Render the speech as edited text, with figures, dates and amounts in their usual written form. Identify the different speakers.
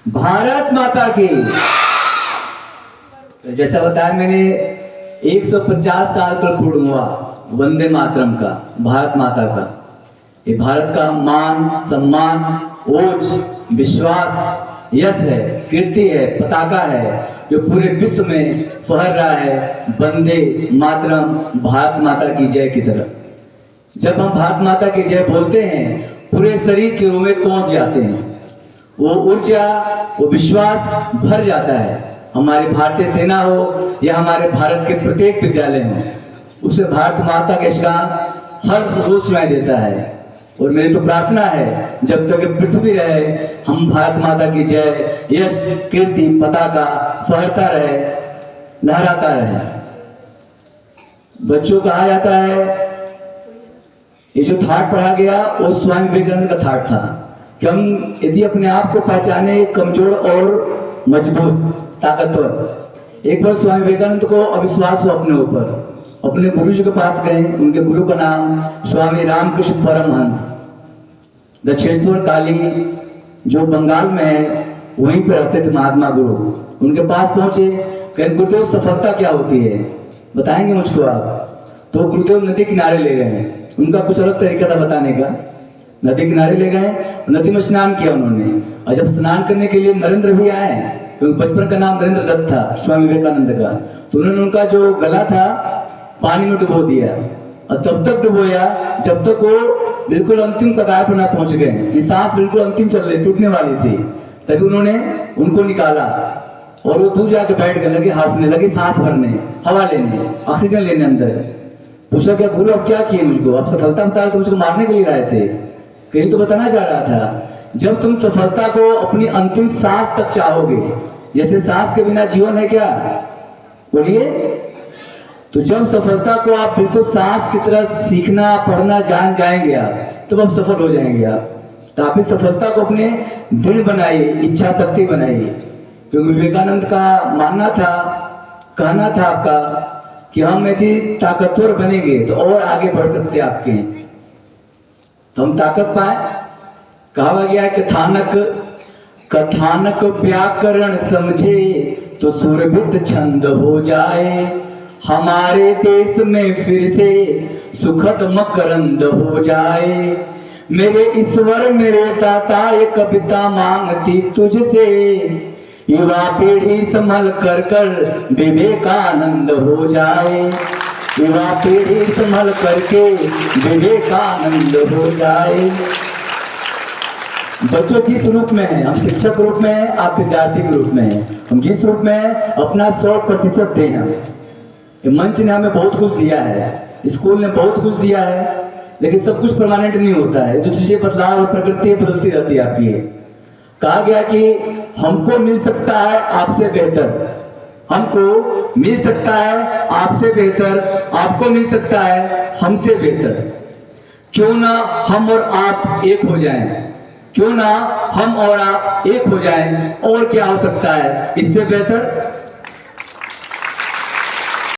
Speaker 1: भारत माता की। तो जैसा बताया मैंने 150 साल पर पूर्ण हुआ वंदे मातरम का, भारत माता का। ये भारत का मान सम्मान ओज विश्वास यश है, कीर्ति है, पताका है जो पूरे विश्व में फहर रहा है वंदे मातरम भारत माता की जय की तरफ। जब हम भारत माता की जय बोलते हैं पूरे शरीर के रोमे कौंध जाते हैं, वो ऊर्जा वो विश्वास भर जाता है। हमारी भारतीय सेना हो या हमारे भारत के प्रत्येक विद्यालय हो, उसे भारत माता के श्रान हर रोज सुनाई देता है। और मेरी तो प्रार्थना है जब तक पृथ्वी रहे हम भारत माता की जय यश कीर्ति पताका फहरता रहे, लहराता रहे। बच्चों कहा जाता है ये जो थाट पढ़ा गया वो स्वामी विवेकानंद का थाट था कि हम यदि अपने आप को पहचाने कमजोर और मजबूत ताकतवर। एक बार स्वामी विवेकानंद को अविश्वास हुआ अपने ऊपर, अपने गुरु जी के पास गए। उनके गुरु का नाम स्वामी रामकृष्ण परमहंस दक्षिणेश्वर काली जो बंगाल में है वहीं पर रहते थे महात्मा गुरु। उनके पास पहुंचे, कहे गुरुदेव सफलता क्या होती है बताएंगे मुझको आप। तो गुरुदेव नदी किनारे ले गए। उनका कुछ अलग तरीका था बताने का। नदी किनारे ले गए, नदी में स्नान किया उन्होंने। और जब स्नान करने के लिए नरेंद्र भी आए, क्योंकि बचपन का नाम नरेंद्र दत्त था स्वामी विवेकानंद का, तो उन्होंने उनका जो गला था पानी में डुबो दिया और तब तक डुबोया जब तक वो बिल्कुल अंतिम कतार पर ना पहुंच गए। सांस बिल्कुल अंतिम चल रही, टूटने वाली थी। तभी उन्होंने उनको निकाला और वो दूर जाके बैठ गए, लगे हाफने लगे, सांस भरने, हवा लेने, ऑक्सीजन लेने अंदर। पूछा क्या गुरु अब क्या किए मुझको, आप सफलता बता तो मुझको मारने के लिए आए थे। कहीं तो बताना चाह रहा था जब तुम सफलता को अपनी अंतिम सांस तक चाहोगे, जैसे सांस के बिना जीवन है क्या, बोलिए। तो जब सफलता को आप बिल्कुल सांस की तरह सीखना पढ़ना जान जाएंगे आप, तब आप सफल हो जाएंगे आप। तो आप इस सफलता को अपने दृढ़ बनाइए, इच्छा शक्ति बनाइए। क्योंकि विवेकानंद का मानना था, कहना था आपका कि हम यदि ताकतवर बनेंगे तो और आगे बढ़ सकते आपके, तो हम ताकत पाए। कहा गया है कथानक व्याकरण समझे तो सुरभित छंद हो जाए। हमारे देश में फिर से सुखद मकरंद हो जाए। मेरे ईश्वर मेरे दाता ये कविता मांगती तुझसे, युवा पीढ़ी संभल कर कर विवेकानंद हो जाए। युवा पीढ़ी संभल करके विवेकानंद हो जाए। बच्चों जिस रूप में है, हम शिक्षक रूप में है, आप विद्यार्थी के रूप में है, हम जिस रूप में है अपना 100% दें। हम मंच ने हमें बहुत कुछ दिया है, स्कूल ने बहुत कुछ दिया है, लेकिन सब कुछ परमानेंट नहीं होता है। जो चीजें बदलाव और प्रकृति बदलती रहती है आपकी। कहा गया कि हमको मिल सकता है आपसे बेहतर, हमको मिल सकता है आपसे बेहतर, आपको मिल सकता है हमसे बेहतर। क्यों ना हम और आप एक हो जाएं, क्यों ना हम और आप एक हो जाएं। और क्या हो सकता है इससे बेहतर।